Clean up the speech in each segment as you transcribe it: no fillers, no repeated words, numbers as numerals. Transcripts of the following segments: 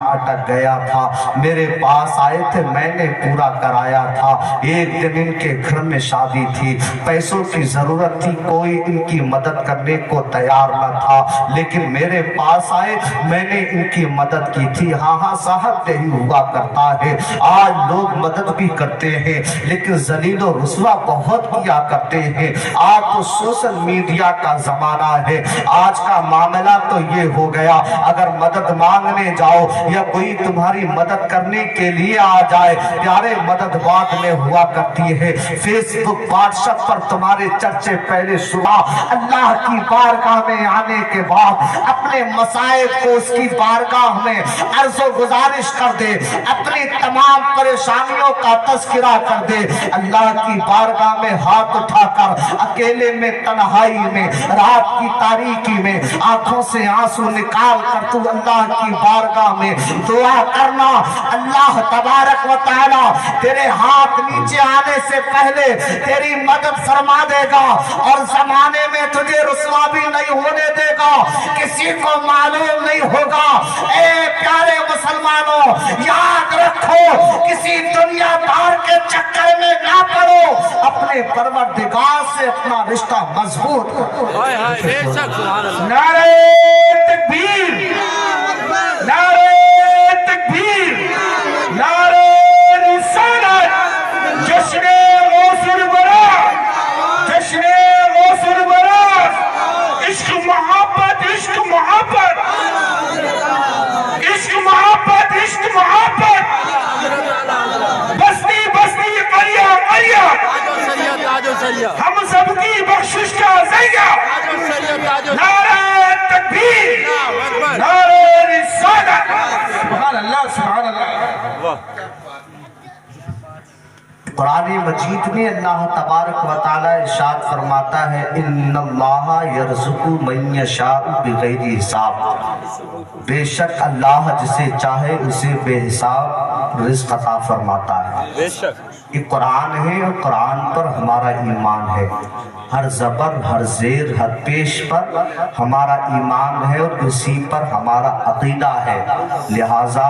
اٹک گیا تھا، میرے پاس آئے تھے، میں نے پورا کرایا تھا۔ ایک دن ان کے گھر میں شادی تھی، پیسوں کی ضرورت تھی، کوئی ان کی مدد کرنے کو تیار نہ تھا، لیکن میرے پاس آئے، میں نے ان کی مدد کی تھی۔ ہاں صاحب یہی ہوا کرتا ہے، آج لوگ مدد بھی کرتے ہیں لیکن ذلیل و رسوا بہت کیا کرتے ہیں۔ آج تو سوشل میڈیا کا زمانہ ہے، آج کا معاملہ تو یہ ہو گیا، اگر مدد مانگنے جاؤ یا کوئی تمہاری مدد کرنے کے لیے آ جائے، پیارے مدد بعد میں ہوا کرتی ہے۔ فیس بک واٹس ایپ پر تمہارے چرچے پہلے صبح اللہ کی بارگاہ میں آنے کے بعد اپنے مصائب کو اس کی بارگاہ میں عرض و گزارش کر دے، اپنی تمام پریشانیوں کا تذکرہ کر دے، اللہ کی بارگاہ میں ہاتھ اٹھا کر اکیلے میں تنہائی میں رات کی تاریکی میں آنکھوں سے آنسو نکال کر تو اللہ کی بارگاہ میں دعا کرنا۔ اللہ تبارک و تعالی تیرے ہاتھ نیچے آنے سے پہلے تیری مدد فرما دے گا اور زمانے میں تجھے رسوا بھی نہیں ہونے دے گا، کسی کو معلوم نہیں ہوگا۔ اے پیارے مسلمانوں، یاد رکھو، کسی دنیا دار کے چکر میں نہ پڑو، اپنے پروردگار سے اپنا رشتہ مضبوط کرو۔ نعرہ تکبیر، نعرہ تکبیر، نعرہ رسالت، جشن غوث البراء، جشن غوث البراء، عشق محبت، عشق محبت، عشق محبت، عشق محبت، بستی بستی، قریہ قریہ، ہم سب کی بخشش کا ذریعہ، نعرہ تکبیر، نعرہ رسالت، سبحان اللہ، سبحان اللہ۔ قرآن مجید میں اللہ تبارک و تعالی ارشاد فرماتا ہے، ان اللہ یرزق من یشاء بغیر حساب، بے شک اللہ جسے چاہے اسے بے حساب رزق عطا فرماتا ہے۔ یہ قرآن ہے اور قرآن پر ہمارا ایمان ہے، ہر زبر، ہر زیر، ہر پیش پر ہمارا ایمان ہے اور اسی پر ہمارا عقیدہ ہے۔ لہٰذا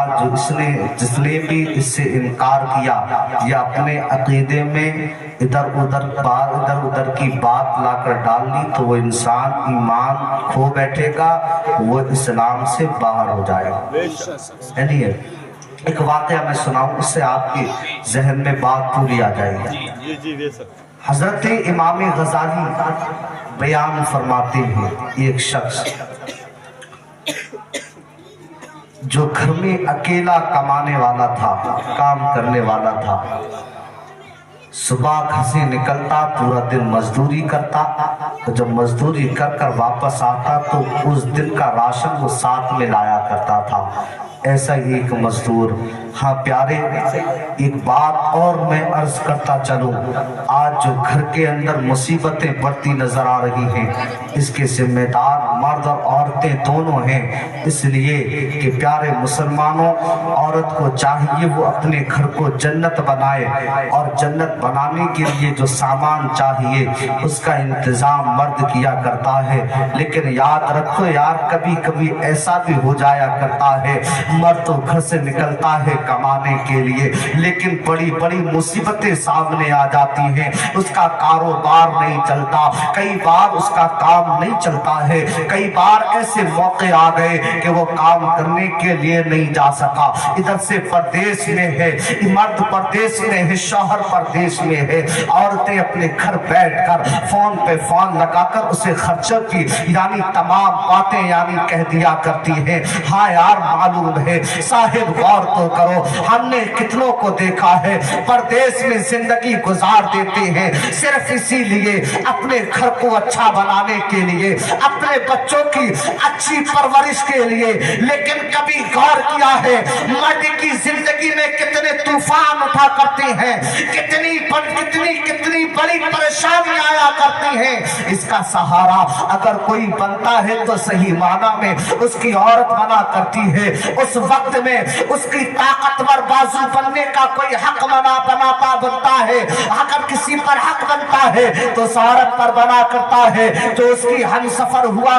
جس نے بھی اس سے انکار کیا یا اپنے عقیدے میں ادھر ادھر کی بات لا کر ڈال لی تو وہ انسان ایمان کھو بیٹھے گا، وہ اسلام سے باہر ہو جائے گا۔ ایک واقعہ میں سناؤں، اس سے آپ کے ذہن میں بات پوری آ جائے گی۔ حضرت امام غزالی بیان فرماتے ہیں، ایک شخص جو گھر میں اکیلا کمانے والا تھا، کام کرنے والا تھا، صبح گھر سے نکلتا، پورا دن مزدوری کرتا، جب مزدوری کر کر واپس آتا تو اس دن کا راشن وہ ساتھ میں لایا کرتا تھا۔ ایسا ہی ایک مزدور، ہاں پیارے، ایک بات اور میں عرض کرتا چلوں، آج جو گھر کے اندر مصیبتیں بڑھتی نظر آ رہی ہیں، اس کے ذمہ دار مرد اور عورتیں دونوں ہیں، اس لیے کہ پیارے مسلمانوں، عورت کو چاہیے وہ اپنے گھر کو جنت بنائے اور جنت بنانے کے لیے جو سامان چاہیے اس کا انتظام مرد کیا کرتا ہے، لیکن یاد رکھو یار، کبھی کبھی ایسا بھی ہو جایا کرتا ہے، مرد تو گھر سے نکلتا ہے کمانے کے لیے، لیکن بڑی بڑی مصیبتیں سامنے آ جاتی ہیں، اس کا کاروبار نہیں چلتا، کئی بار اس کا کام نہیں چلتا ہے، کئی بار ایسے موقع آ گئے کہ وہ کام کرنے کے لیے نہیں جا سکا، ادھر سے پردیس میں ہے، مرد پردیس میں ہے، شوہر پردیس میں ہے، عورتیں اپنے گھر بیٹھ کر فون پہ فون لگا کر اسے خرچوں کی یعنی تمام باتیں یعنی کہہ دیا کرتی ہیں۔ ہاں یار، معلوم ہے، صاحب غور تو کرو، ہم نے کتنوں کو دیکھا ہے پردیس میں زندگی گزار دیتے ہیں صرف اسی لیے اپنے گھر کو اچھا بنانے کے لیے، اپنے بچوں کی اچھی پرورش کے لیے، لیکن کبھی غور کیا ہے مرد کی زندگی میں کتنے طوفان اٹھا کرتے ہیں، کتنی بڑی پریشانی آیا کرتی ہیں، اس کا سہارا اگر کوئی بنتا ہے تو صحیح معنی میں اس کی عورت بنا کرتی ہے، اس وقت میں اس کی طاقتور بازو بننے کا کوئی حق بنتا ہے، اگر کسی پر حق بنتا ہے تو اس عورت پر بنا کرتا ہے جو اس کی ہم سفر ہوا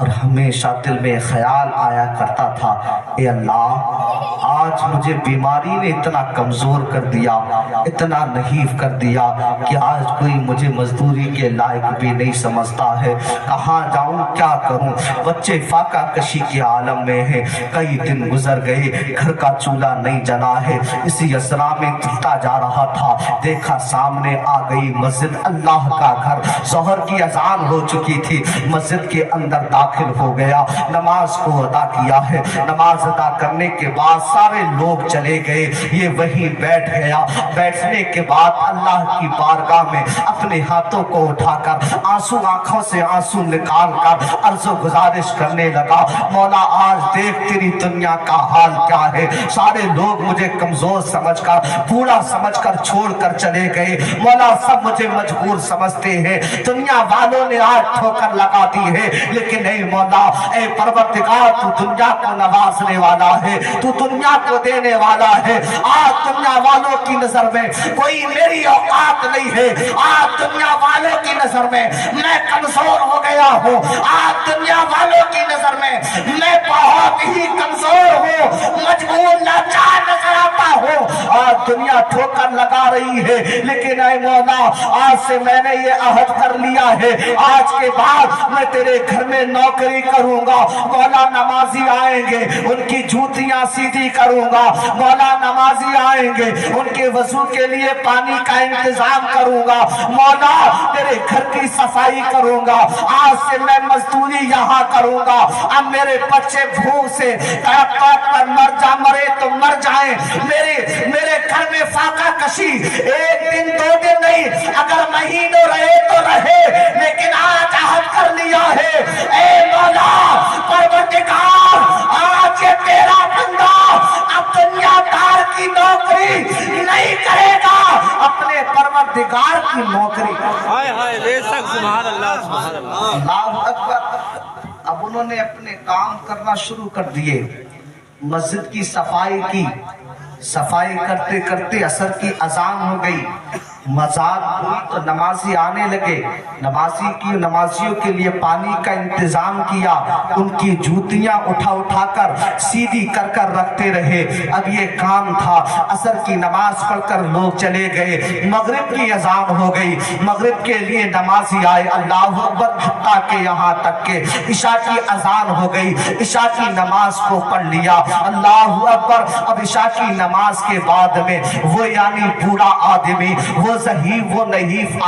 اور ہمیشہ دل میں خیال آیا کرتا تھا، اے اللہ آج مجھے بیماری نے اتنا کمزور کر دیا، اتنا نحیف کر دیا کہ آج کوئی مجھے مزدوری کے لائق بھی نہیں سمجھتا ہے، کہاں جاؤں کیا کروں، بچے فاقہ کشی کے عالم میں ہیں، کئی دن گزر گئے گھر کا چولہا نہیں جلا ہے، اسی اسرا میں چلتا جا رہا تھا، دیکھا سامنے آ گئی مسجد اللہ کا گھر، ظہر کی اذان ہو چکی تھی، مسجد کے اندر داخل ہو گیا، نماز کو ادا کیا ہے، نماز ادا کرنے کے بعد سارے لوگ چلے گئے، یہ وہیں بیٹھ گیا، بیٹھنے کے بعد اللہ کی بارگاہ میں اپنے ہاتھوں کو اٹھا کر آنسو آنکھوں سے آنسو نکال کر عرض و گزارش کرنے لگا، مولا آج دیکھ تیری دنیا کا حال کیا ہے، سارے لوگ مجھے کمزور سمجھ کر بوڑھا سمجھ کر چھوڑ کر چلے گئے، مولا سب مجھے مجبور سمجھتے ہیں، دنیا والوں نے آج ٹھوکر لگا دی ہے، لیکن اے مولا اے پروردگار تو دنیا کو نوازنے والا ہے، تو دنیا کو دینے والا ہے، آج دنیا والوں کی نظر میں کوئی میری اوقات نہیں ہے، آج دنیا والوں کی نظر میں میں کمزور ہو گیا ہوں، آج دنیا والوں کی نظر میں میں بہت ہی کمزور ہوں، مجبور لاچار نظر آتا ہوں، آج دنیا ٹھوکر لگا رہی ہے، لیکن اے مولا آج سے میں نے یہ عہد کر لیا ہے، آج کے بعد میں تیرے گھر میں نوکری کروں گا، مولا نمازی آئیں گے ان کی جوتیاں سیدھی کروں گا، مولا نمازی آئیں گے ان کے وضو کے لیے پانی کا انتظام کروں گا، مولا تیرے گھر کی صفائی کروں گا، آج سے میں مزدوری یہاں کروں گا، اب میرے بچے بھوک سے تڑپ تڑپ کر مرے تو مر جائیں، میرے گھر میں فاقہ کشی ایک دن دو دن نہیں اگر مہینوں رہے تو رہے، لیکن آج عہد کر لیا ہے، اے مولا پروردگار آج یہ تیرا بندہ اب دنیا دار کی نوکری نہیں کرے گا، اپنے پروردگار کی نوکری ہائے ہائے بے شک، سبحان اللہ سبحان اللہ، اللہ اکبر۔ اب انہوں نے اپنے کام کرنا شروع کر دیے، مسجد کی صفائی کی، صفائی کرتے کرتے عصر کی اذان ہو گئی، مزاد ہوئی تو نمازی آنے لگے، نمازیوں کے لیے پانی کا انتظام کیا، ان کی جوتیاں اٹھا اٹھا کر سیدھی کر کر رکھتے رہے، اب یہ کام تھا، عصر کی نماز پڑھ کر لوگ چلے گئے، مغرب کی اذان ہو گئی، مغرب کے لیے نمازی آئے، اللہ اکبر، حتیٰ کہ یہاں تک کہ عشاء کی اذان ہو گئی، عشاء کی نماز کو پڑھ لیا، اللہ اکبر۔ اب عشاء کی نماز کے بعد میں وہ یعنی بوڑھا آدمی، وہ ضعیف وہ نحیف